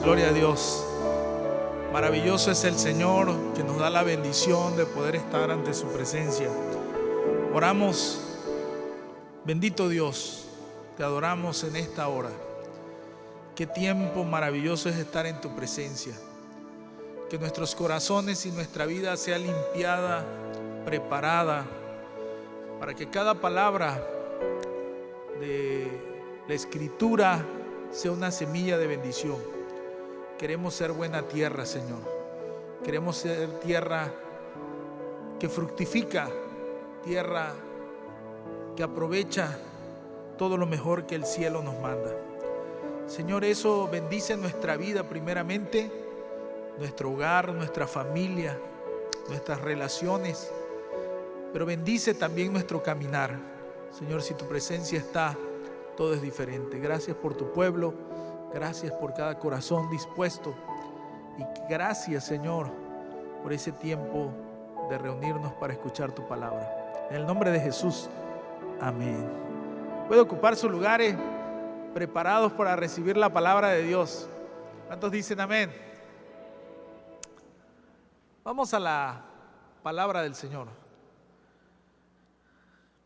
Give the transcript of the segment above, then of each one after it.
Gloria a Dios. Maravilloso es el Señor que nos da la bendición de poder estar ante su presencia. Oramos, bendito Dios, te adoramos en esta hora. Qué tiempo maravilloso es estar en tu presencia. Que nuestros corazones y nuestra vida sea limpiada, preparada, para que cada palabra de la Escritura sea una semilla de bendición. Queremos ser buena tierra, Señor. Queremos ser tierra que fructifica, tierra que aprovecha todo lo mejor que el cielo nos manda. Señor, eso bendice nuestra vida primeramente, nuestro hogar, nuestra familia, nuestras relaciones, pero bendice también nuestro caminar. Señor, si tu presencia está, todo es diferente. Gracias por tu pueblo, gracias por cada corazón dispuesto y gracias, Señor, por ese tiempo de reunirnos para escuchar tu palabra. En el nombre de Jesús, amén. Puede ocupar sus lugares, preparados para recibir la palabra de Dios. ¿Cuántos dicen amén? Vamos a la palabra del Señor.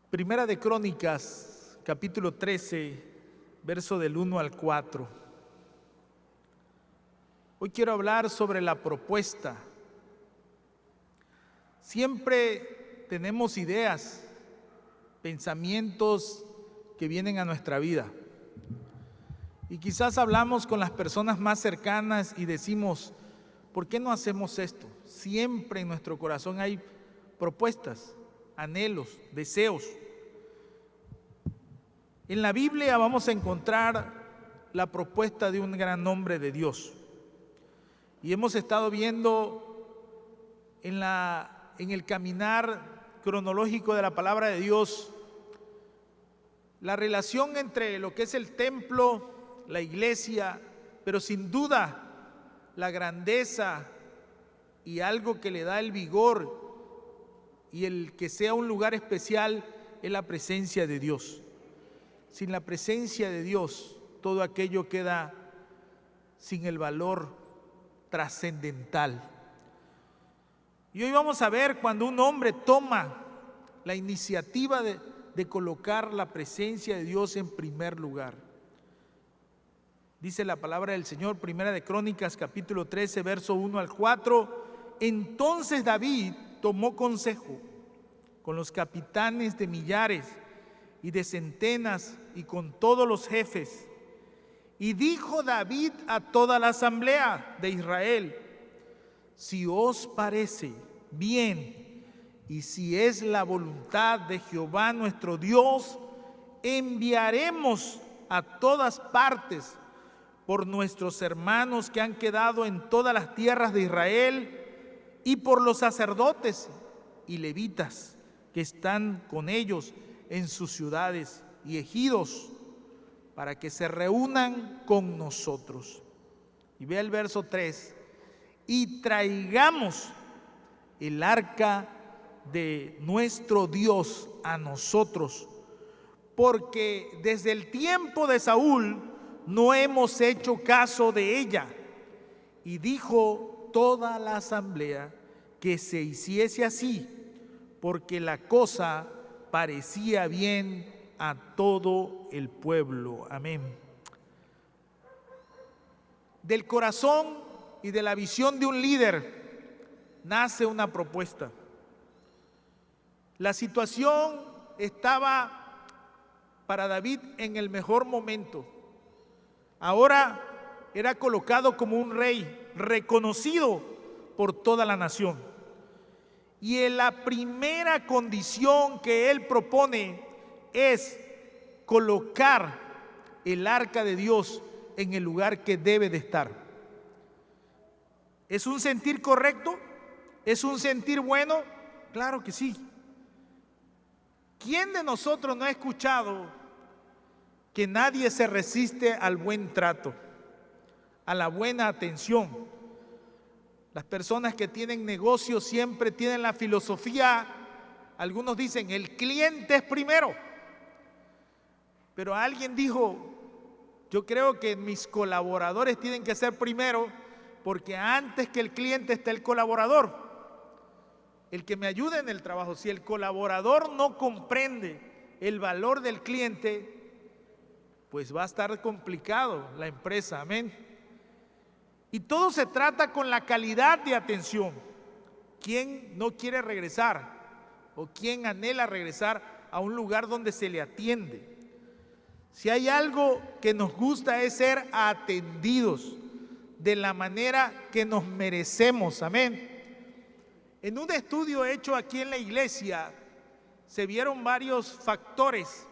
Primera de Crónicas, capítulo 13, verso del 1 al 4. Hoy quiero hablar sobre la propuesta. Siempre tenemos ideas, pensamientos que vienen a nuestra vida. Y quizás hablamos con las personas más cercanas y decimos, ¿por qué no hacemos esto? Siempre en nuestro corazón hay propuestas, anhelos, deseos. En la Biblia vamos a encontrar la propuesta de un gran hombre de Dios. Y hemos estado viendo en el caminar cronológico de la palabra de Dios la relación entre lo que es el templo, la iglesia, pero sin duda la grandeza y algo que le da el vigor y el que sea un lugar especial es la presencia de Dios. Sin la presencia de Dios, todo aquello queda sin el valor trascendental. Y hoy vamos a ver cuando un hombre toma la iniciativa de colocar la presencia de Dios en primer lugar. Dice la palabra del Señor, Primera de Crónicas, capítulo 13, verso 1 al 4. Entonces David tomó consejo con los capitanes de millares y de centenas y con todos los jefes. Y dijo David a toda la asamblea de Israel: si os parece bien y si es la voluntad de Jehová nuestro Dios, enviaremos a todas partes por nuestros hermanos que han quedado en todas las tierras de Israel y por los sacerdotes y levitas que están con ellos en sus ciudades y ejidos, para que se reúnan con nosotros. Y vea el verso 3: y traigamos el arca de nuestro Dios a nosotros, porque desde el tiempo de Saúl no hemos hecho caso de ella. Y dijo toda la asamblea que se hiciese así, porque la cosa parecía bien a todo el pueblo. Amén. Del corazón y de la visión de un líder nace una propuesta. La situación estaba para David en el mejor momento. Ahora era colocado como un rey reconocido por toda la nación. Y en la primera condición que él propone es colocar el arca de Dios en el lugar que debe de estar. ¿Es un sentir correcto? ¿Es un sentir bueno? Claro que sí. ¿Quién de nosotros no ha escuchado que nadie se resiste al buen trato, a la buena atención? Las personas que tienen negocios siempre tienen la filosofía, algunos dicen, el cliente es primero. Pero alguien dijo, Yo creo que mis colaboradores tienen que ser primero, porque antes que el cliente está el colaborador, el que me ayude en el trabajo. Si el colaborador no comprende el valor del cliente, pues va a estar complicado la empresa, amén. Y todo se trata con la calidad de atención. ¿Quién no quiere regresar o quién anhela regresar a un lugar donde se le atiende? Si hay algo que nos gusta es ser atendidos de la manera que nos merecemos, amén. En un estudio hecho aquí en la iglesia se vieron varios factores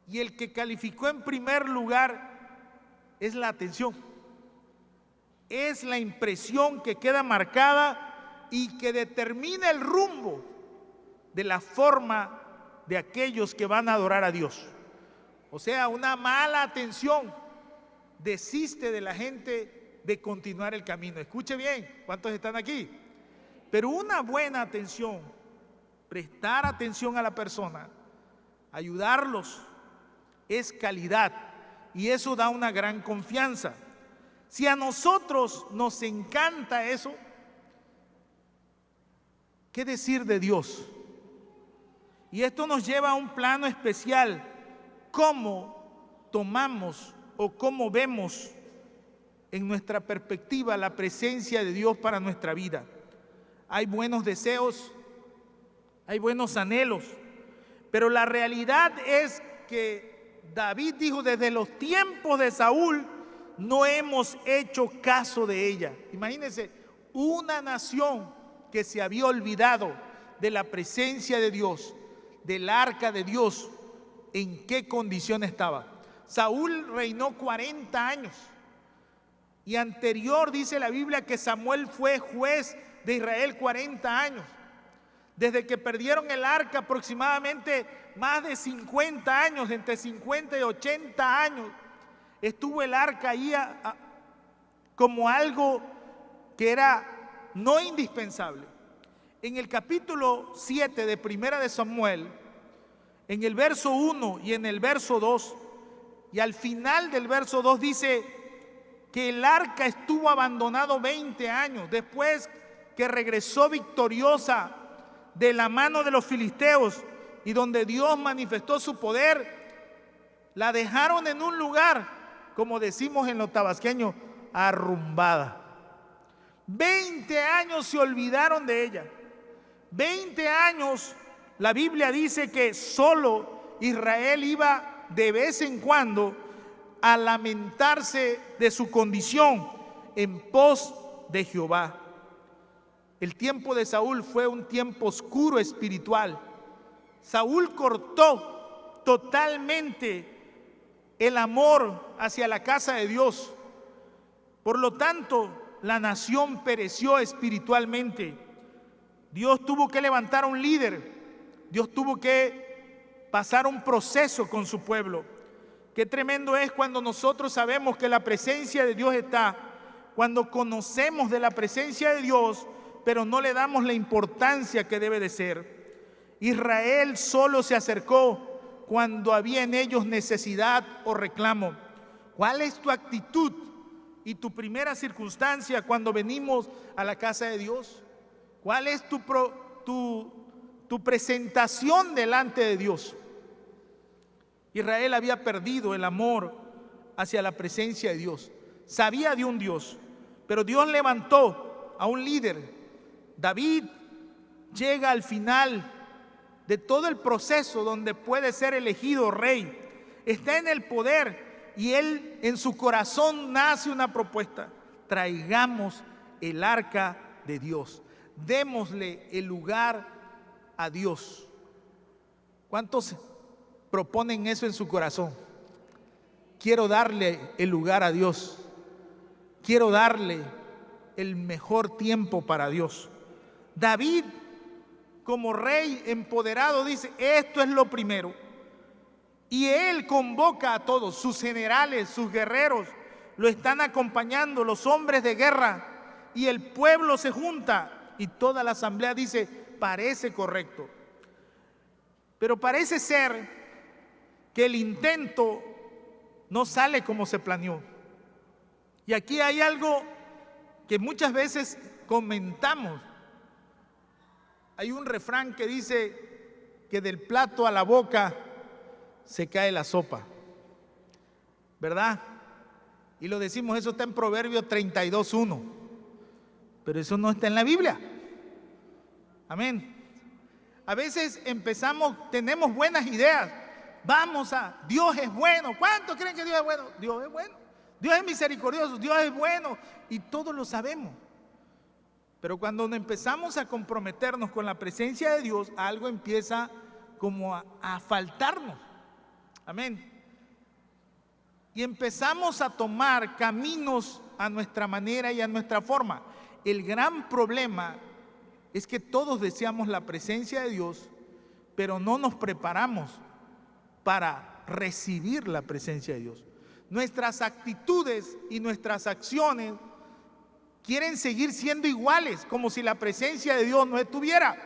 y el que calificó en primer lugar es la atención. Es la impresión que queda marcada y que determina el rumbo de la forma de aquellos que van a adorar a Dios. O sea, una mala atención desiste de la gente de continuar el camino. Escuche bien, ¿cuántos están aquí? Pero una buena atención, prestar atención a la persona, ayudarlos, es calidad y eso da una gran confianza. Si a nosotros nos encanta eso, ¿qué decir de Dios? Y esto nos lleva a un plano especial, cómo tomamos o cómo vemos en nuestra perspectiva la presencia de Dios para nuestra vida. Hay buenos deseos, hay buenos anhelos, pero la realidad es que David dijo: desde los tiempos de Saúl no hemos hecho caso de ella. Imagínense, una nación que se había olvidado de la presencia de Dios, del arca de Dios, ¿en qué condición estaba? Saúl reinó 40 años y anterior dice la Biblia que Samuel fue juez de Israel 40 años. Desde que perdieron el arca aproximadamente más de 50 años, entre 50 y 80 años, estuvo el arca ahí como algo que era no indispensable. En el capítulo 7 de Primera de Samuel, en el verso 1 y en el verso 2, y al final del verso 2 dice que el arca estuvo abandonado 20 años, después que regresó victoriosa de la mano de los filisteos y donde Dios manifestó su poder, la dejaron en un lugar, como decimos en los tabasqueños, arrumbada. 20 años se olvidaron de ella. 20 años, la Biblia dice que solo Israel iba de vez en cuando a lamentarse de su condición en pos de Jehová. El tiempo de Saúl fue un tiempo oscuro espiritual. Saúl cortó totalmente el amor hacia la casa de Dios. Por lo tanto, la nación pereció espiritualmente. Dios tuvo que levantar a un líder. Dios tuvo que pasar un proceso con su pueblo. Qué tremendo es cuando nosotros sabemos que la presencia de Dios está, cuando conocemos de la presencia de Dios, pero no le damos la importancia que debe de ser. Israel solo se acercó cuando había en ellos necesidad o reclamo. ¿Cuál es tu actitud y tu primera circunstancia cuando venimos a la casa de Dios? ¿Cuál es tu presentación delante de Dios? Israel había perdido el amor hacia la presencia de Dios. Sabía de un Dios, pero Dios levantó a un líder. David llega al final de todo el proceso donde puede ser elegido rey. Está en el poder y él en su corazón nace una propuesta: traigamos el arca de Dios, démosle el lugar a Dios. ¿Cuántos proponen eso en su corazón? Quiero darle el lugar a Dios, quiero darle el mejor tiempo para Dios. David, como rey empoderado, dice: esto es lo primero. Y él convoca a todos, sus generales, sus guerreros, lo están acompañando, los hombres de guerra, y el pueblo se junta y toda la asamblea dice: parece correcto. Pero parece ser que el intento no sale como se planeó. Y aquí hay algo que muchas veces comentamos. Hay un refrán que dice que del plato a la boca se cae la sopa, ¿verdad? Y lo decimos, eso está en Proverbios 32:1, pero eso no está en la Biblia. Amén. A veces tenemos buenas ideas. Dios es bueno. ¿Cuántos creen que Dios es bueno? Dios es bueno. Dios es misericordioso, Dios es bueno y todos lo sabemos. Pero cuando nos empezamos a comprometernos con la presencia de Dios, algo empieza como a faltarnos. Amén. Y empezamos a tomar caminos a nuestra manera y a nuestra forma. El gran problema es que todos deseamos la presencia de Dios, pero no nos preparamos para recibir la presencia de Dios. Nuestras actitudes y nuestras acciones quieren seguir siendo iguales, como si la presencia de Dios no estuviera.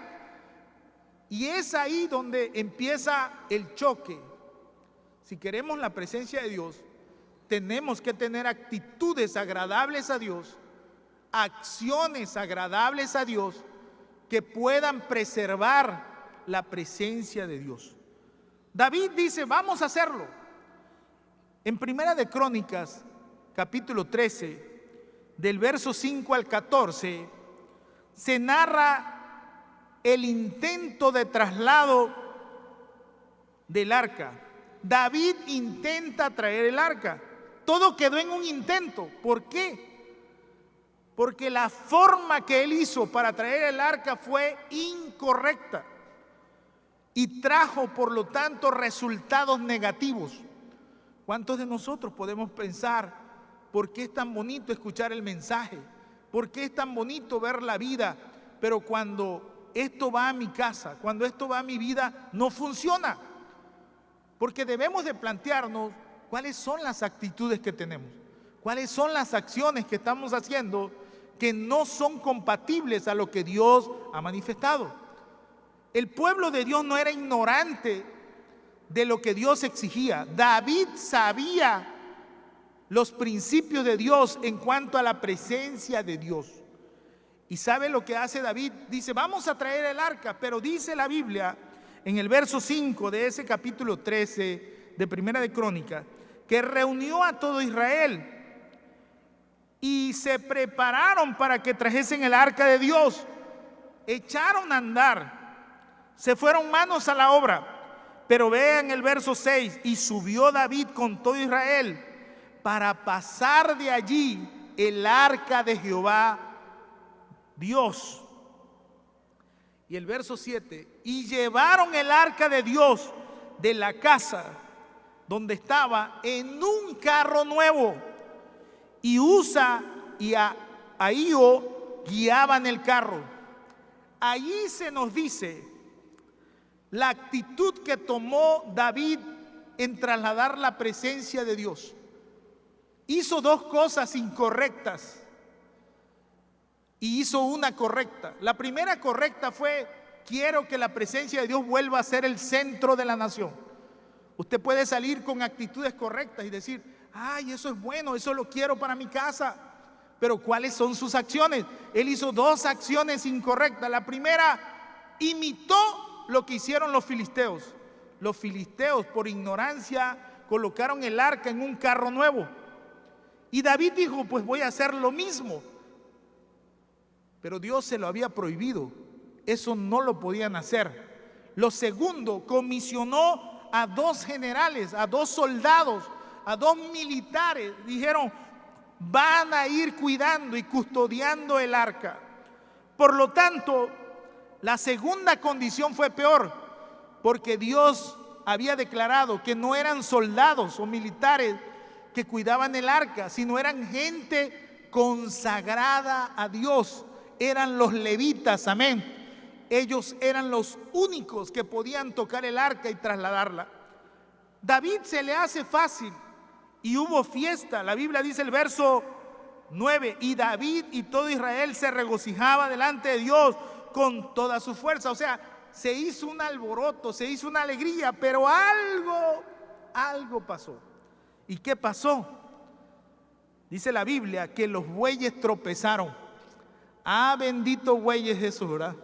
Y es ahí donde empieza el choque. Si queremos la presencia de Dios, tenemos que tener actitudes agradables a Dios, acciones agradables a Dios, que puedan preservar la presencia de Dios. David dice, vamos a hacerlo. En Primera de Crónicas, capítulo 13, del verso 5 al 14, se narra el intento de traslado del arca. David intenta traer el arca. Todo quedó en un intento. ¿Por qué? Porque la forma que él hizo para traer el arca fue incorrecta y trajo, por lo tanto, resultados negativos. ¿Cuántos de nosotros podemos pensar, por qué es tan bonito escuchar el mensaje? ¿Por qué es tan bonito ver la vida? Pero cuando esto va a mi casa, cuando esto va a mi vida, no funciona. Porque debemos de plantearnos cuáles son las actitudes que tenemos, cuáles son las acciones que estamos haciendo que no son compatibles a lo que Dios ha manifestado. El pueblo de Dios no era ignorante de lo que Dios exigía. David sabía los principios de Dios en cuanto a la presencia de Dios. ¿Y sabe lo que hace David? Dice, vamos a traer el arca, pero dice la Biblia en el verso 5 de ese capítulo 13 de Primera de Crónicas, que reunió a todo Israel y se prepararon para que trajesen el arca de Dios. Echaron a andar, se fueron manos a la obra. Pero vean el verso 6, y subió David con todo Israel para pasar de allí el arca de Jehová Dios. Y el verso 7, y llevaron el arca de Dios de la casa donde estaba en un carro nuevo, y Usa y Ahío guiaban el carro. Allí se nos dice la actitud que tomó David en trasladar la presencia de Dios. Hizo dos cosas incorrectas y hizo una correcta. La primera correcta fue, quiero que la presencia de Dios vuelva a ser el centro de la nación. Usted puede salir con actitudes correctas y decir, ay, eso es bueno, eso lo quiero para mi casa. Pero ¿cuáles son sus acciones? Él hizo dos acciones incorrectas. La primera, imitó lo que hicieron los filisteos. Los filisteos, por ignorancia, colocaron el arca en un carro nuevo. Y David dijo, pues voy a hacer lo mismo. Pero Dios se lo había prohibido. Eso no lo podían hacer. Lo segundo, comisionó a dos generales, a dos soldados, a dos militares. Dijeron, van a ir cuidando y custodiando el arca. Por lo tanto, la segunda condición fue peor, porque Dios había declarado que no eran soldados o militares que cuidaban el arca, sino eran gente consagrada a Dios. Eran los levitas, amén. Ellos eran los únicos que podían tocar el arca y trasladarla. David se le hace fácil y hubo fiesta. La Biblia dice el verso 9, y David y todo Israel se regocijaba delante de Dios con toda su fuerza. O sea, se hizo un alboroto, se hizo una alegría, pero algo pasó. ¿Y qué pasó? Dice la Biblia que los bueyes tropezaron. Ah, bendito bueyes Jesús, ¿verdad?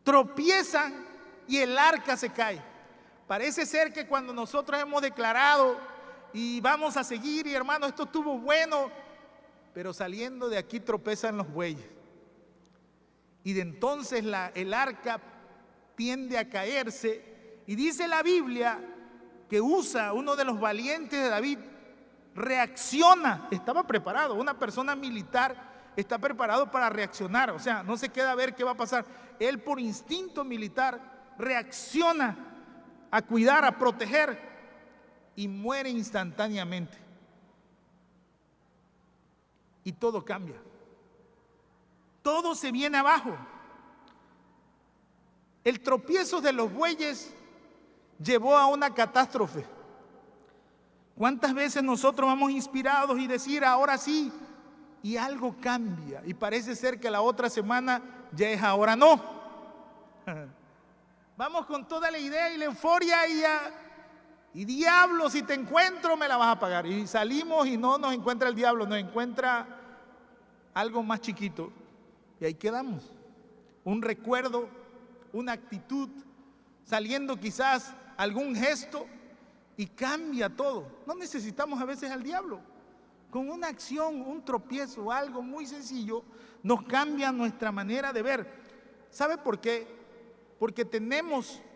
Tropiezan y el arca se cae. Parece ser que cuando nosotros hemos declarado y vamos a seguir, y hermano, esto estuvo bueno, pero saliendo de aquí tropezan los bueyes. Y de entonces el arca tiende a caerse. Y dice la Biblia que Usa, uno de los valientes de David, reacciona. Estaba preparado. Una persona militar está preparado para reaccionar. O sea, no se queda a ver qué va a pasar. Él, por instinto militar, reacciona a cuidar, a proteger, y muere instantáneamente. Y todo cambia. Todo se viene abajo. El tropiezo de los bueyes llevó a una catástrofe. ¿Cuántas veces nosotros vamos inspirados y decir ahora sí? Y algo cambia y parece ser que la otra semana ya es ahora no. Vamos con toda la idea y la euforia y diablo, si te encuentro me la vas a pagar. Y salimos y no nos encuentra el diablo, nos encuentra algo más chiquito. Y ahí quedamos. Un recuerdo, una actitud, saliendo quizás algún gesto y cambia todo. No necesitamos a veces al diablo. Con una acción, un tropiezo, algo muy sencillo, nos cambia nuestra manera de ver. ¿Sabe por qué? Porque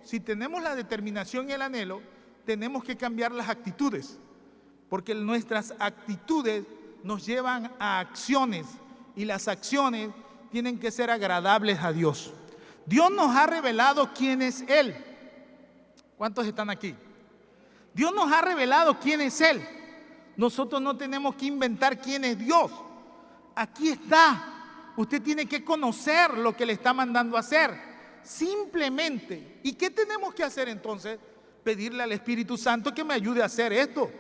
si tenemos la determinación y el anhelo, tenemos que cambiar las actitudes. Porque nuestras actitudes nos llevan a acciones y las acciones tienen que ser agradables a Dios. Dios nos ha revelado quién es Él. ¿Cuántos están aquí? Dios nos ha revelado quién es Él. Nosotros no tenemos que inventar quién es Dios. Aquí está. Usted tiene que conocer lo que le está mandando a hacer. Simplemente. ¿Y qué tenemos que hacer entonces? Pedirle al Espíritu Santo que me ayude a hacer esto.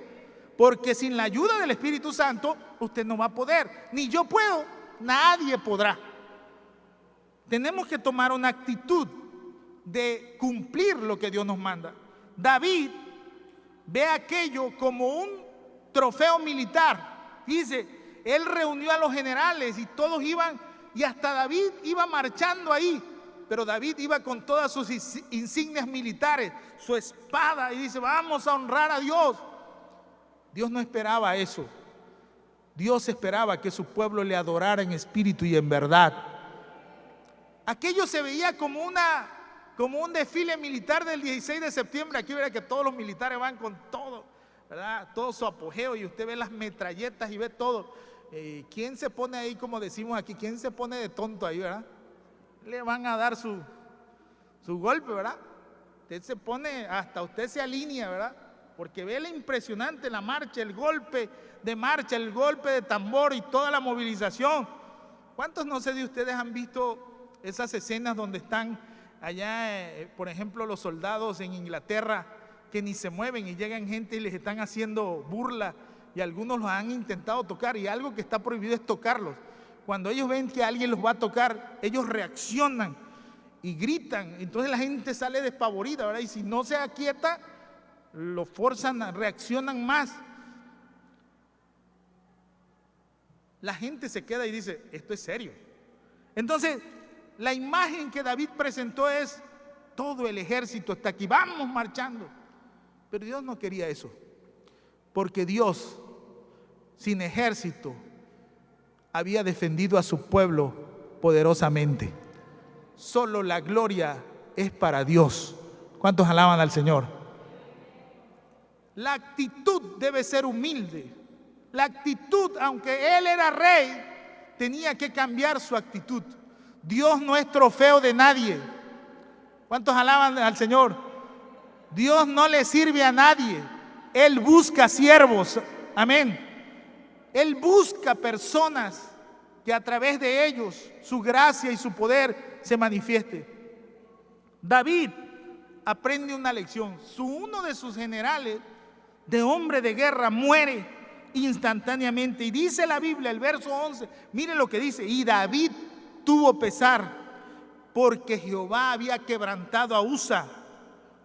Porque sin la ayuda del Espíritu Santo, usted no va a poder. Ni yo puedo, nadie podrá. Tenemos que tomar una actitud de cumplir lo que Dios nos manda. David ve aquello como un trofeo militar. Dice, él reunió a los generales y todos iban, y hasta David iba marchando ahí, pero David iba con todas sus insignias militares, su espada, y dice, vamos a honrar a Dios. Dios no esperaba eso. Dios esperaba que su pueblo le adorara en espíritu y en verdad. Aquello se veía como un desfile militar del 16 de septiembre. Aquí verá que todos los militares van con todo, ¿verdad? Todo su apogeo, y usted ve las metralletas y ve todo. ¿Quién se pone ahí, como decimos aquí? ¿Quién se pone de tonto ahí, verdad? Le van a dar su golpe, ¿verdad? Usted se pone, hasta usted se alinea, ¿verdad? Porque ve la impresionante la marcha, el golpe de marcha, el golpe de tambor y toda la movilización. ¿Cuántos, no sé de ustedes, han visto esas escenas donde están allá, por ejemplo, los soldados en Inglaterra, que ni se mueven y llegan gente y les están haciendo burla, y algunos los han intentado tocar, y algo que está prohibido es tocarlos? Cuando ellos ven que alguien los va a tocar, ellos reaccionan y gritan. Entonces la gente sale despavorida, ¿verdad? Y si no se aquieta, lo forzan, reaccionan más. La gente se queda y dice, esto es serio. Entonces, la imagen que David presentó es, todo el ejército está aquí, vamos marchando. Pero Dios no quería eso, porque Dios, sin ejército, había defendido a su pueblo poderosamente. Solo la gloria es para Dios. ¿Cuántos alaban al Señor? La actitud debe ser humilde. La actitud, aunque él era rey, tenía que cambiar su actitud. Dios no es trofeo de nadie. ¿Cuántos alaban al Señor? Dios no le sirve a nadie. Él busca siervos. Amén. Él busca personas que a través de ellos su gracia y su poder se manifieste. David aprende una lección. Uno de sus generales, de hombre de guerra, muere instantáneamente. Y dice la Biblia, el verso 11, mire lo que dice: y David tuvo pesar porque Jehová había quebrantado a Usa,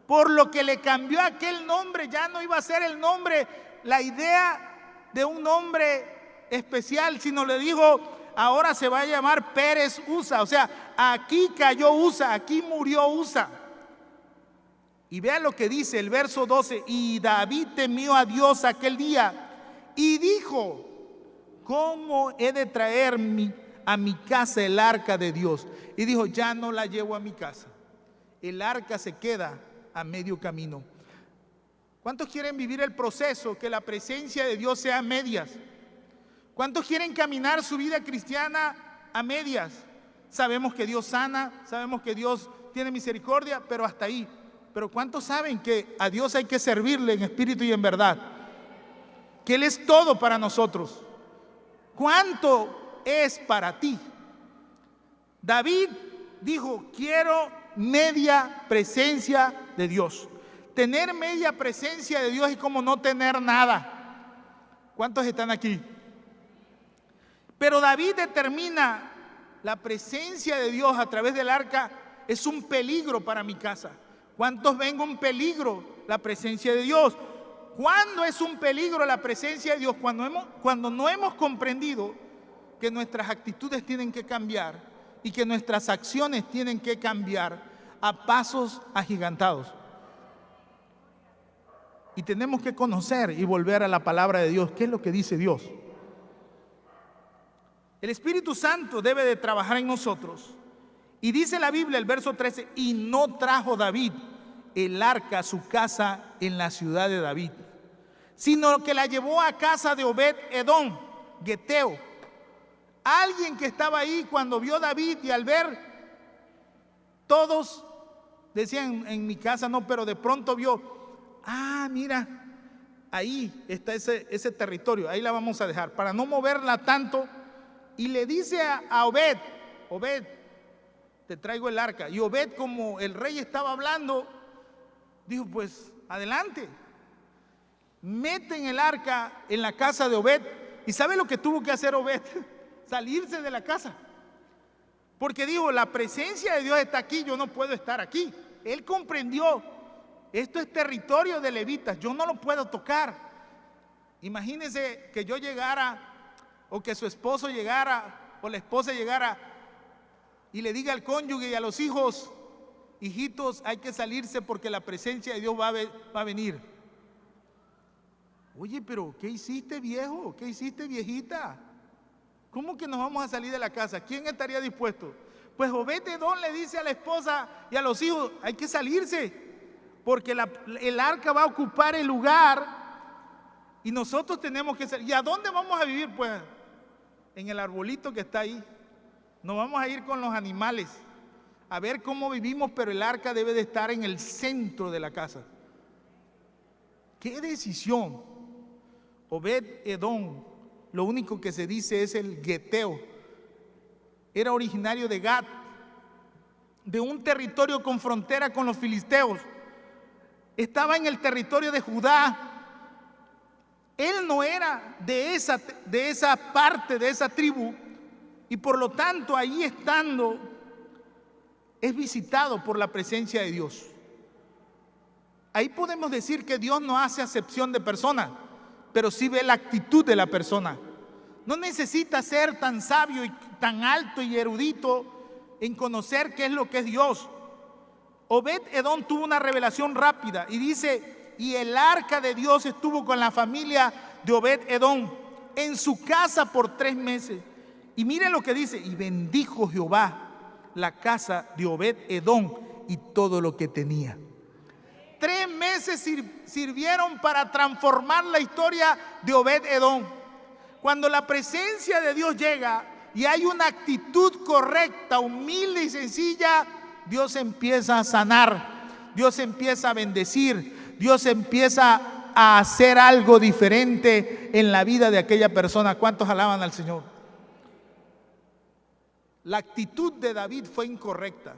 por lo que le cambió aquel nombre. Ya no iba a ser el nombre, la idea de un nombre especial, sino le dijo, ahora se va a llamar Pérez Usa. O sea, aquí cayó Usa, aquí murió Usa. Y vean lo que dice el verso 12. Y David temió a Dios aquel día y dijo, ¿cómo he de traer a mi casa el arca de Dios? Y dijo, ya no la llevo a mi casa. El arca se queda a medio camino. ¿Cuántos quieren vivir el proceso, que la presencia de Dios sea a medias? ¿Cuántos quieren caminar su vida cristiana a medias? Sabemos que Dios sana, sabemos que Dios tiene misericordia, pero hasta ahí. Pero ¿cuántos saben que a Dios hay que servirle en espíritu y en verdad? Que Él es todo para nosotros. ¿Cuánto es para ti? David dijo, quiero media presencia de Dios. Tener media presencia de Dios es como no tener nada. ¿Cuántos están aquí? Pero David determina, la presencia de Dios a través del arca es un peligro para mi casa. ¿Cuántos ven un peligro la presencia de Dios? ¿Cuándo es un peligro la presencia de Dios? Cuando no hemos comprendido que nuestras actitudes tienen que cambiar y que nuestras acciones tienen que cambiar a pasos agigantados. Y tenemos que conocer y volver a la palabra de Dios. ¿Qué es lo que dice Dios? El Espíritu Santo debe de trabajar en nosotros. Y dice la Biblia, el verso 13, y no trajo David el arca a su casa en la ciudad de David, sino que la llevó a casa de Obed-Edom, Geteo. Alguien que estaba ahí cuando vio a David y al ver, todos decían, en mi casa no, pero de pronto vio, mira, ahí está ese territorio, ahí la vamos a dejar, para no moverla tanto. Y le dice a Obed, te traigo el arca. Y Obed, como el rey estaba hablando, dijo, pues adelante. Meten el arca en la casa de Obed. ¿Y sabe lo que tuvo que hacer Obed? Salirse de la casa. Porque dijo, la presencia de Dios está aquí, yo no puedo estar aquí. Él comprendió, esto es territorio de levitas, yo no lo puedo tocar. Imagínense que yo llegara, o que su esposo llegara, o la esposa llegara, y le diga al cónyuge y a los hijos, hijitos, hay que salirse porque la presencia de Dios va a venir. Oye, pero ¿qué hiciste, viejo? ¿Qué hiciste, viejita? ¿Cómo que nos vamos a salir de la casa? ¿Quién estaría dispuesto? Pues Obed-Edom le dice a la esposa y a los hijos, hay que salirse, porque el arca va a ocupar el lugar y nosotros tenemos que salir. ¿Y a dónde vamos a vivir? Pues en el arbolito que está ahí. Nos vamos a ir con los animales a ver cómo vivimos, pero el arca debe de estar en el centro de la casa. ¿Qué decisión? Obed-Edom, lo único que se dice es el Geteo. Era originario de Gat, de un territorio con frontera con los filisteos. Estaba en el territorio de Judá. Él no era de esa parte, de esa tribu, y por lo tanto ahí estando es visitado por la presencia de Dios. Ahí podemos decir que Dios no hace acepción de personas, pero sí ve la actitud de la persona. No necesita ser tan sabio y tan alto y erudito en conocer qué es lo que es Dios. Obed-Edom tuvo una revelación rápida y dice, y el arca de Dios estuvo con la familia de Obed-Edom en su casa por 3 meses. Y mire lo que dice, y bendijo Jehová la casa de Obed-Edom y todo lo que tenía. 3 meses sirvieron para transformar la historia de Obed-Edom. Cuando la presencia de Dios llega y hay una actitud correcta, humilde y sencilla, Dios empieza a sanar, Dios empieza a bendecir, Dios empieza a hacer algo diferente en la vida de aquella persona. ¿Cuántos alaban al Señor? La actitud de David fue incorrecta.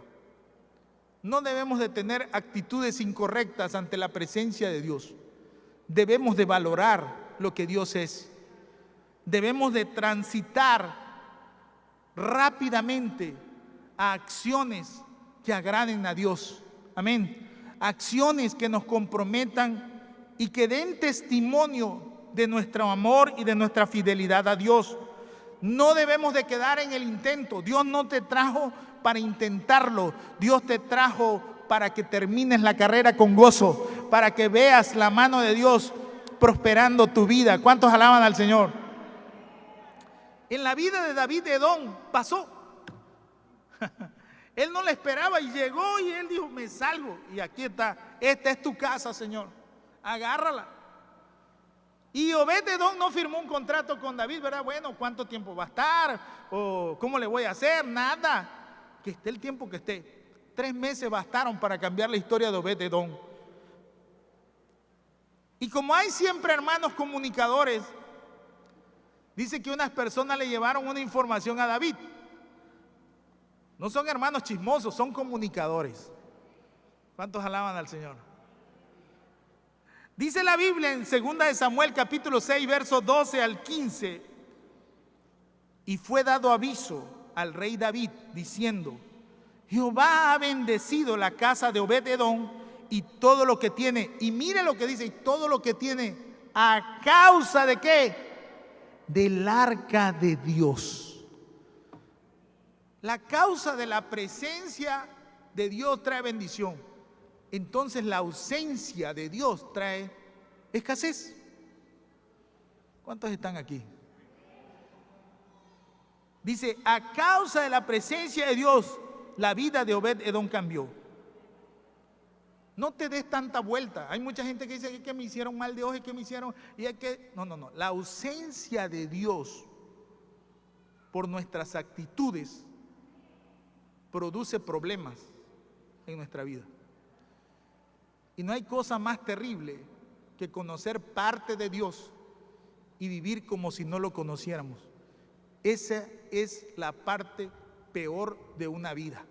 No debemos de tener actitudes incorrectas ante la presencia de Dios. Debemos de valorar lo que Dios es. Debemos de transitar rápidamente a acciones que agraden a Dios. Amén. acciones que nos comprometan y que den testimonio de nuestro amor y de nuestra fidelidad a Dios. No debemos de quedar en el intento. Dios no te trajo para intentarlo. Dios te trajo para que termines la carrera con gozo, para que veas la mano de Dios prosperando tu vida. ¿Cuántos alaban al Señor? En la vida de David de Edom pasó. Él no la esperaba y llegó y él dijo, me salgo. Y aquí está, esta es tu casa, Señor. Agárrala. Y Obed-Edom no firmó un contrato con David, ¿verdad? Bueno, ¿cuánto tiempo va a estar? ¿O cómo le voy a hacer? Nada. Que esté el tiempo que esté. 3 meses bastaron para cambiar la historia de Obed-Edom. Y como hay siempre hermanos comunicadores, dice que unas personas le llevaron una información a David. No son hermanos chismosos, son comunicadores. ¿Cuántos alaban al Señor? Dice la Biblia en 2 de Samuel capítulo 6 versos 12 al 15: y fue dado aviso al rey David diciendo, Jehová ha bendecido la casa de Obed-Edom y todo lo que tiene. Y mire lo que dice, y todo lo que tiene, ¿a causa de qué? Del arca de Dios. La causa de la presencia de Dios trae bendición. Entonces la ausencia de Dios trae escasez. ¿Cuántos están aquí? Dice, a causa de la presencia de Dios, la vida de Obed-Edom cambió. No te des tanta vuelta. Hay mucha gente que dice que me hicieron mal de ojo, que me hicieron... y es que no. La ausencia de Dios por nuestras actitudes produce problemas en nuestra vida. Y no hay cosa más terrible que conocer parte de Dios y vivir como si no lo conociéramos. Esa es la parte peor de una vida.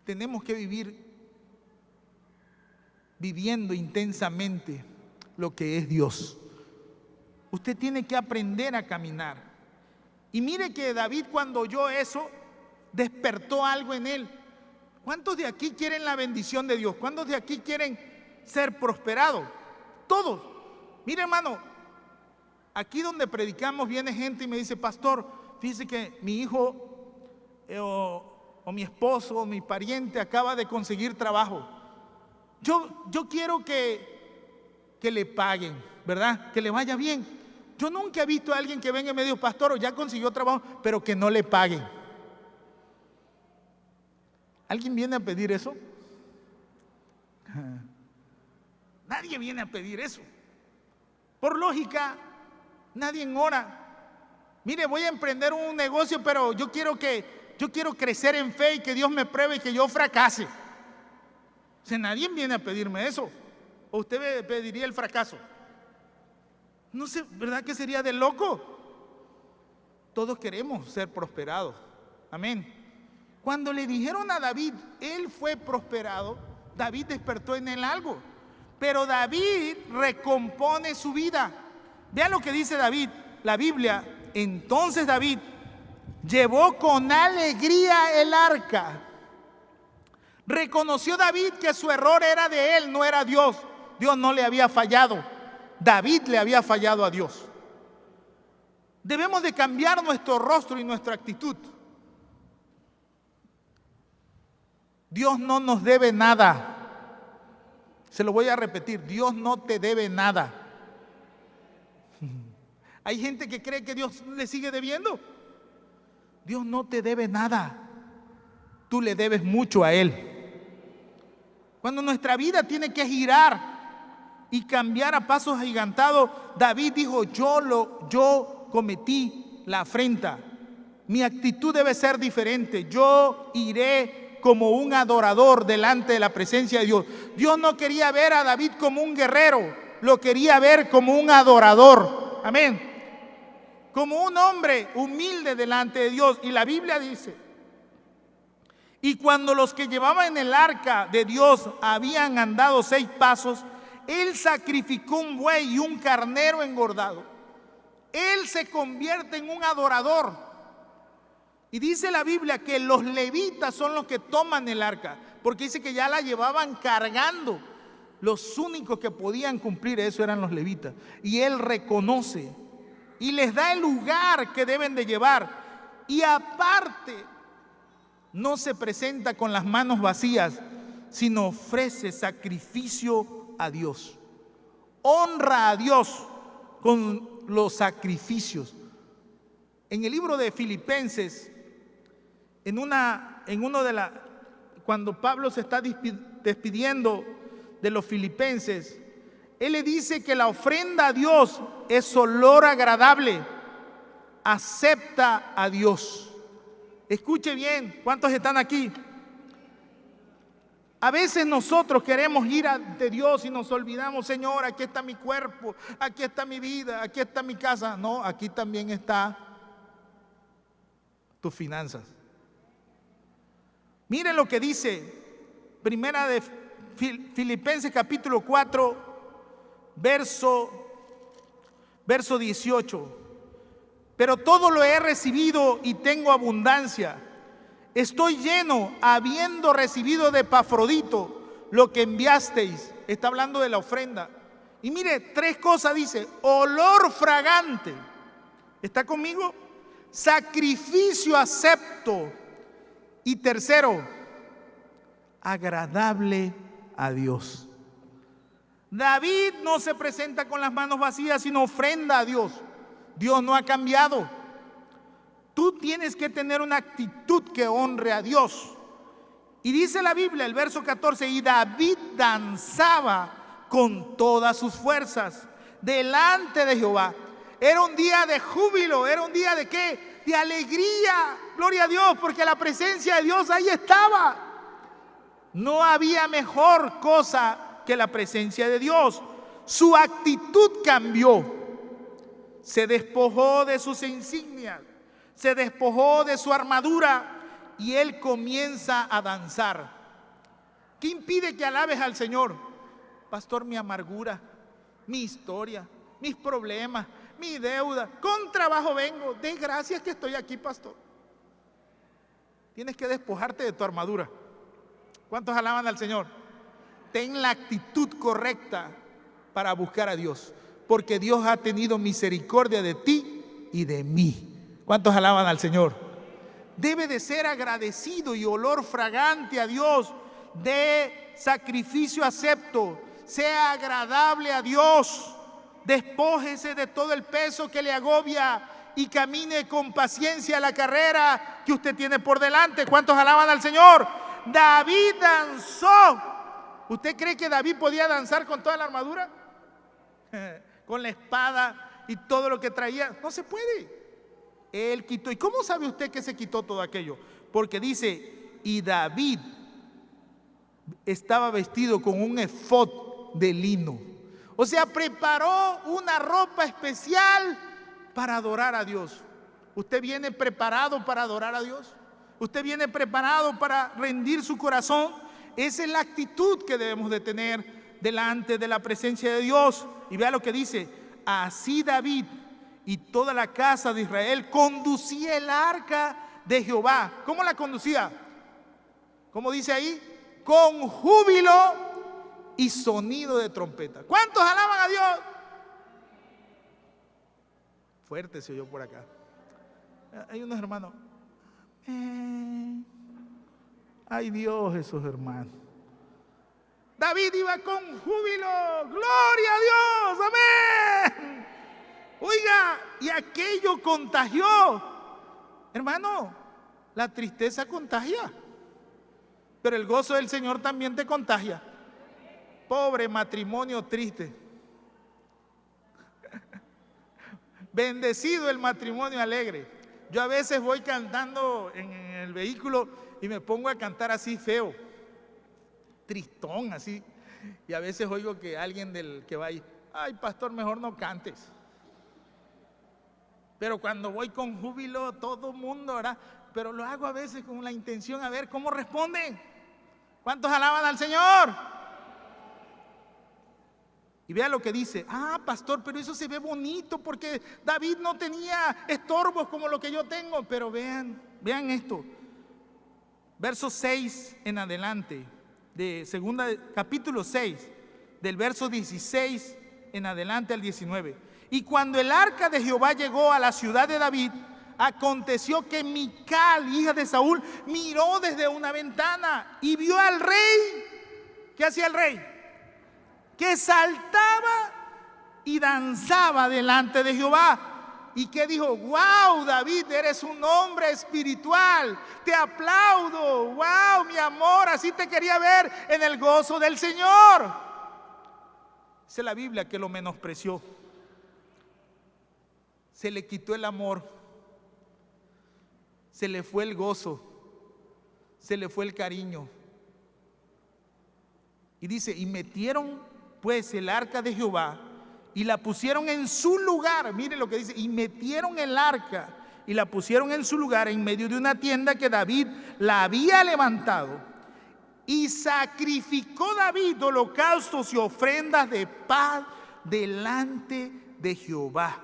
Tenemos que vivir viviendo intensamente lo que es Dios. Usted tiene que aprender a caminar. Y mire que David, cuando oyó eso, despertó algo en él. ¿Cuántos de aquí quieren la bendición de Dios? ¿Cuántos de aquí quieren ser prosperados? Todos. Mire, hermano, aquí donde predicamos viene gente y me dice, pastor, fíjese que mi hijo o mi esposo o mi pariente acaba de conseguir trabajo. Yo quiero que le paguen, ¿verdad? Que le vaya bien. Yo nunca he visto a alguien que venga y me diga, pastor, ya consiguió trabajo, pero que no le paguen. ¿Alguien viene a pedir eso? Nadie viene a pedir eso. Por lógica, nadie ora. Mire, voy a emprender un negocio, pero yo quiero crecer en fe y que Dios me pruebe y que yo fracase. O sea, nadie viene a pedirme eso. ¿O usted me pediría el fracaso? No sé, ¿verdad que sería de loco? Todos queremos ser prosperados. Amén. Cuando le dijeron a David, él fue prosperado, David despertó en él algo. Pero David recompone su vida. Vean lo que dice David, la Biblia. Entonces David llevó con alegría el arca. Reconoció David que su error era de él, no era Dios. Dios no le había fallado. David le había fallado a Dios. Debemos de cambiar nuestro rostro y nuestra actitud. Dios no nos debe nada. Se lo voy a repetir, Dios no te debe nada. Hay gente que cree que Dios le sigue debiendo. Dios no te debe nada. Tú le debes mucho a Él. Cuando nuestra vida tiene que girar y cambiar a pasos agigantados, David dijo, yo cometí la afrenta. Mi actitud debe ser diferente. Yo iré como un adorador delante de la presencia de Dios. Dios no quería ver a David como un guerrero, lo quería ver como un adorador. Amén. Como un hombre humilde delante de Dios. Y la Biblia dice, y cuando los que llevaban el arca de Dios habían andado 6 pasos, él sacrificó un buey y un carnero engordado. Él se convierte en un adorador. Y dice la Biblia que los levitas son los que toman el arca. porque dice que ya la llevaban cargando. Los únicos que podían cumplir eso eran los levitas. Y él reconoce y les da el lugar que deben de llevar. Y aparte, no se presenta con las manos vacías, sino ofrece sacrificio a Dios. Honra a Dios con los sacrificios. En el libro de Filipenses, cuando Pablo se está despidiendo de los filipenses, él le dice que la ofrenda a Dios es olor agradable, acepta a Dios. Escuche bien, ¿cuántos están aquí? A veces nosotros queremos ir ante Dios y nos olvidamos: Señor, aquí está mi cuerpo, aquí está mi vida, aquí está mi casa. No, aquí también está tus finanzas. Miren lo que dice Primera de Filipenses capítulo 4, verso 18. Pero todo lo he recibido y tengo abundancia. Estoy lleno, habiendo recibido de Epafrodito lo que enviasteis. Está hablando de la ofrenda. Y mire, 3 cosas dice: olor fragante. ¿Está conmigo? Sacrificio acepto. Y tercero, agradable a Dios. David no se presenta con las manos vacías, sino ofrenda a Dios. Dios no ha cambiado. Tú tienes que tener una actitud que honre a Dios. Y dice la Biblia, el verso 14: y David danzaba con todas sus fuerzas delante de Jehová. Era un día de júbilo, era un día de ¿qué? De alegría, gloria a Dios, porque la presencia de Dios ahí estaba. No había mejor cosa que la presencia de Dios. Su actitud cambió. Se despojó de sus insignias, se despojó de su armadura y él comienza a danzar. ¿Qué impide que alabes al Señor? Pastor, mi amargura, mi historia, mis problemas, mi deuda, con trabajo vengo. De gracias que estoy aquí, pastor. Tienes que despojarte de tu armadura. ¿Cuántos alaban al Señor? Ten la actitud correcta para buscar a Dios, porque Dios ha tenido misericordia de ti y de mí. ¿Cuántos alaban al Señor? Debe de ser agradecido y olor fragante a Dios, de sacrificio acepto, sea agradable a Dios. Despójese de todo el peso que le agobia y camine con paciencia la carrera que usted tiene por delante. ¿Cuántos alaban al Señor? David danzó. ¿Usted cree que David podía danzar con toda la armadura? Con la espada y todo lo que traía. No se puede. Él quitó. ¿Y cómo sabe usted que se quitó todo aquello? Porque dice: y David estaba vestido con un efod de lino. O sea, preparó una ropa especial para adorar a Dios. ¿Usted viene preparado para adorar a Dios? ¿Usted viene preparado para rendir su corazón? Esa es la actitud que debemos de tener delante de la presencia de Dios. Y vea lo que dice: así David y toda la casa de Israel conducía el arca de Jehová. ¿Cómo la conducía? ¿Cómo dice ahí? Con júbilo y sonido de trompeta. ¿Cuántos alaban a Dios? Fuerte se oyó por acá. Hay unos hermanos. Ay Dios, esos hermanos. David iba con júbilo. Gloria a Dios. Amén. Oiga, y aquello contagió. Hermano, la tristeza contagia, pero el gozo del Señor también te contagia. Pobre matrimonio triste. Bendecido el matrimonio alegre. Yo a veces voy cantando en el vehículo y me pongo a cantar así feo, tristón así. Y a veces oigo que alguien del que va ahí: ay pastor, mejor no cantes. Pero cuando voy con júbilo, todo mundo, ¿verdad? Pero lo hago a veces con la intención a ver cómo responden. ¿Cuántos alaban al Señor? Y vea lo que dice: ah, pastor, pero eso se ve bonito porque David no tenía estorbos como lo que yo tengo. Pero vean esto. verso 6 en adelante, capítulo 6, del verso 16 en adelante al 19. Y cuando el arca de Jehová llegó a la ciudad de David, aconteció que Mical, hija de Saúl, miró desde una ventana y vio al rey. ¿Qué hacía el rey? Que saltaba y danzaba delante de Jehová. ¿Y qué dijo? ¡Wow, David, eres un hombre espiritual! Te aplaudo. ¡Wow, mi amor! Así te quería ver en el gozo del Señor. Dice la Biblia que lo menospreció. Se le quitó el amor. Se le fue el gozo. Se le fue el cariño. Y dice, y metieron pues el arca de Jehová y la pusieron en su lugar. Mire lo que dice, y metieron el arca y la pusieron en su lugar en medio de una tienda que David la había levantado. Y sacrificó David holocaustos y ofrendas de paz delante de Jehová.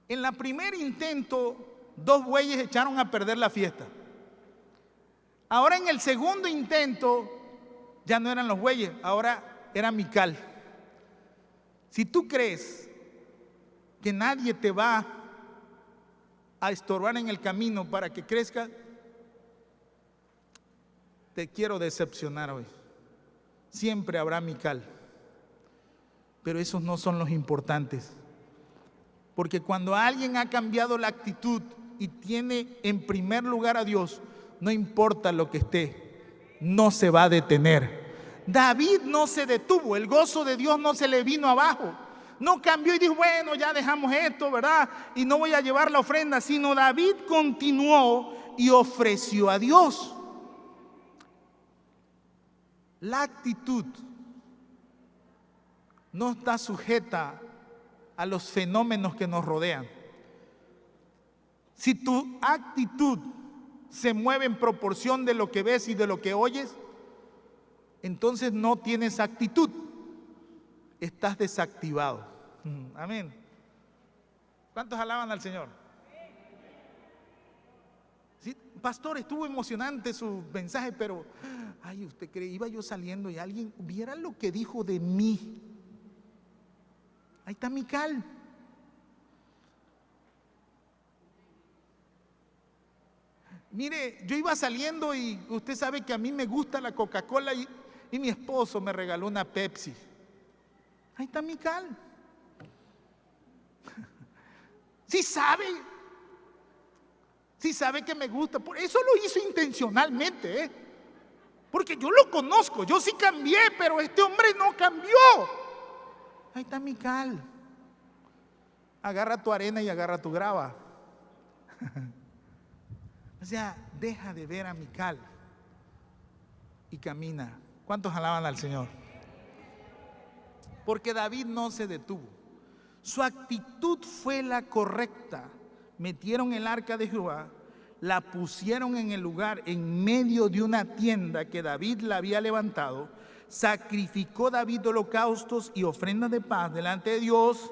En el primer intento, 2 bueyes echaron a perder la fiesta. Ahora en el segundo intento, ya no eran los bueyes, ahora era Mical. Si tú crees que nadie te va a estorbar en el camino para que crezca, te quiero decepcionar hoy. Siempre habrá Mical, pero esos no son los importantes. Porque cuando alguien ha cambiado la actitud y tiene en primer lugar a Dios, no importa lo que esté, no se va a detener. David no se detuvo, el gozo de Dios no se le vino abajo. No cambió y dijo, bueno, ya dejamos esto, ¿verdad? Y no voy a llevar la ofrenda, sino David continuó y ofreció a Dios. La actitud no está sujeta a los fenómenos que nos rodean. Si tu actitud se mueve en proporción de lo que ves y de lo que oyes, entonces no tienes actitud, estás desactivado. Amén. ¿Cuántos alaban al Señor? Sí, pastor, estuvo emocionante su mensaje, pero ay, usted cree, iba yo saliendo y alguien viera lo que dijo de mí. Ahí está Mical. Mire, yo iba saliendo y usted sabe que a mí me gusta la Coca-Cola y mi esposo me regaló una Pepsi. Ahí está Mical. Sí sabe que me gusta. Por eso lo hizo intencionalmente, porque yo lo conozco, yo sí cambié, pero este hombre no cambió. Ahí está Mical. Agarra tu arena y agarra tu grava. O sea, deja de ver a Mical y camina. ¿Cuántos alaban al Señor? Porque David no se detuvo. Su actitud fue la correcta. Metieron el arca de Jehová, la pusieron en el lugar, en medio de una tienda que David la había levantado. Sacrificó David holocaustos y ofrendas de paz delante de Dios.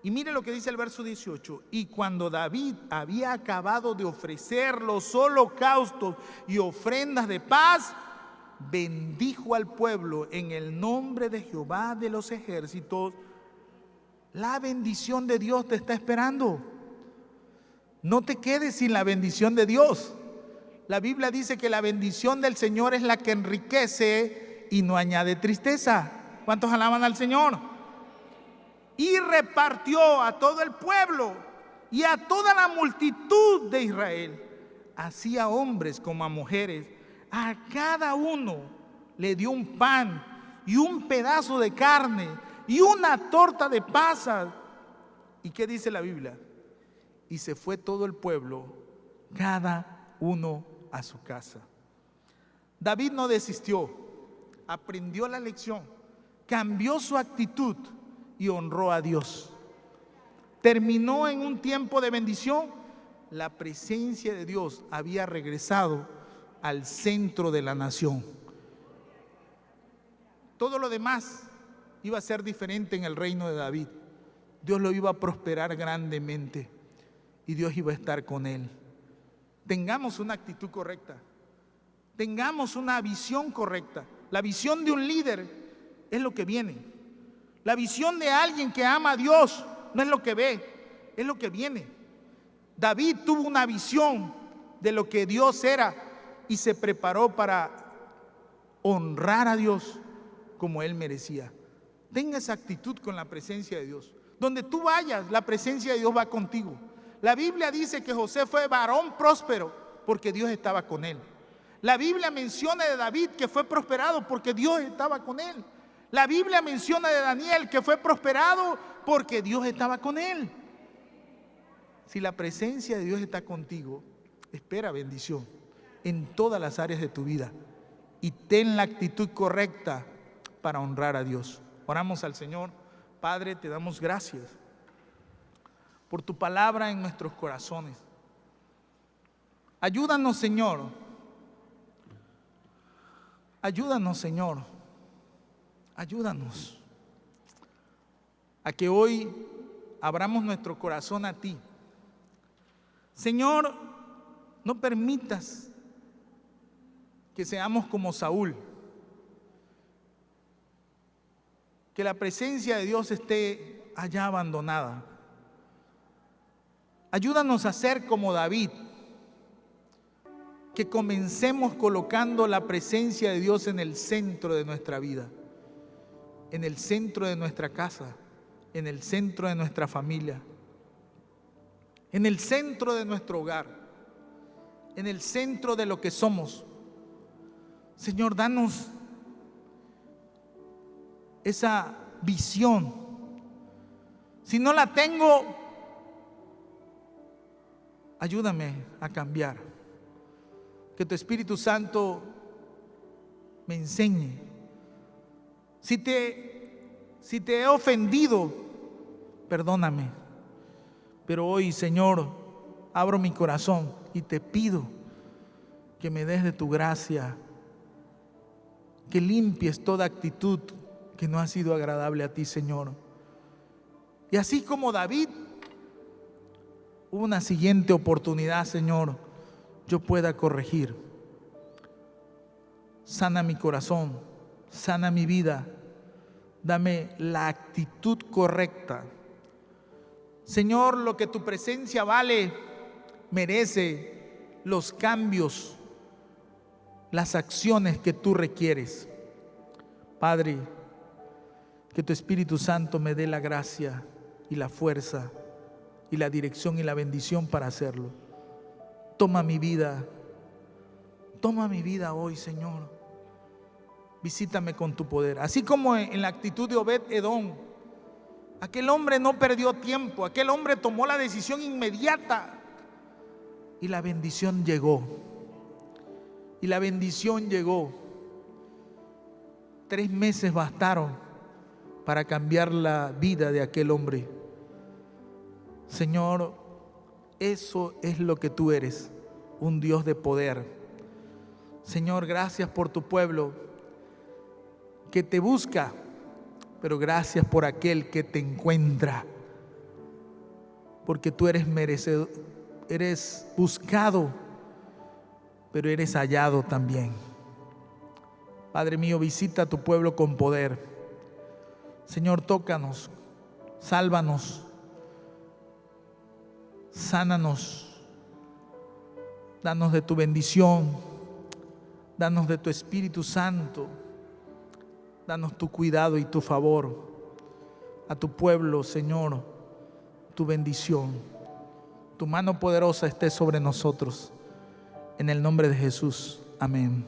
Y mire lo que dice el verso 18. Y cuando David había acabado de ofrecer los holocaustos y ofrendas de paz, bendijo al pueblo en el nombre de Jehová de los ejércitos. La bendición de Dios te está esperando. No te quedes sin la bendición de Dios. La Biblia dice que la bendición del Señor es la que enriquece y no añade tristeza. ¿Cuántos alaban al Señor? Y repartió a todo el pueblo y a toda la multitud de Israel, así a hombres como a mujeres. A cada uno le dio un pan y un pedazo de carne y una torta de pasas. ¿Y qué dice la Biblia? Y se fue todo el pueblo, cada uno a su casa. David no desistió, aprendió la lección, cambió su actitud y honró a Dios. Terminó en un tiempo de bendición. La presencia de Dios había regresado al centro de la nación. Todo lo demás iba a ser diferente en el reino de David. Dios lo iba a prosperar grandemente y Dios iba a estar con él. tengamos una actitud correcta, tengamos una visión correcta. La visión de un líder es lo que viene. La visión de alguien que ama a Dios no es lo que ve, es lo que viene. David tuvo una visión de lo que Dios era y se preparó para honrar a Dios como Él merecía. Tenga esa actitud con la presencia de Dios. Donde tú vayas, la presencia de Dios va contigo. La Biblia dice que José fue varón próspero porque Dios estaba con él. La Biblia menciona de David que fue prosperado porque Dios estaba con él. La Biblia menciona de Daniel que fue prosperado porque Dios estaba con él. Si la presencia de Dios está contigo, espera bendición en todas las áreas de tu vida y ten la actitud correcta para honrar a Dios. Oramos al Señor. Padre, te damos gracias por tu palabra en nuestros corazones. Ayúdanos, Señor. Ayúdanos, Señor. Ayúdanos a que hoy abramos nuestro corazón a ti. Señor, no permitas que seamos como Saúl, que la presencia de Dios esté allá abandonada. Ayúdanos a ser como David, que comencemos colocando la presencia de Dios en el centro de nuestra vida, en el centro de nuestra casa, en el centro de nuestra familia, en el centro de nuestro hogar, en el centro de lo que somos. Señor, danos esa visión. Si no la tengo, ayúdame a cambiar. Que tu Espíritu Santo me enseñe. Si te he ofendido, perdóname. Pero hoy, Señor, abro mi corazón y te pido que me des de tu gracia, que limpies toda actitud que no ha sido agradable a ti, Señor. Y así como David, hubo una siguiente oportunidad, Señor, yo pueda corregir. Sana mi corazón, sana mi vida, dame la actitud correcta. Señor, lo que tu presencia vale, merece los cambios, las acciones que tú requieres. Padre, que tu Espíritu Santo me dé la gracia y la fuerza y la dirección y la bendición para hacerlo. Toma mi vida hoy, Señor. Visítame con tu poder. Así como en la actitud de Obed-Edom, aquel hombre no perdió tiempo, aquel hombre tomó la decisión inmediata y la bendición llegó. Y la bendición llegó. 3 meses bastaron para cambiar la vida de aquel hombre. Señor, eso es lo que tú eres, un Dios de poder. Señor, gracias por tu pueblo que te busca, pero gracias por aquel que te encuentra, porque tú eres merecedor, eres buscado, pero eres hallado también. Padre mío, visita a tu pueblo con poder. Señor, tócanos, sálvanos, sánanos, danos de tu bendición, danos de tu Espíritu Santo, danos tu cuidado y tu favor. A tu pueblo, Señor, tu bendición, tu mano poderosa esté sobre nosotros. En el nombre de Jesús, amén.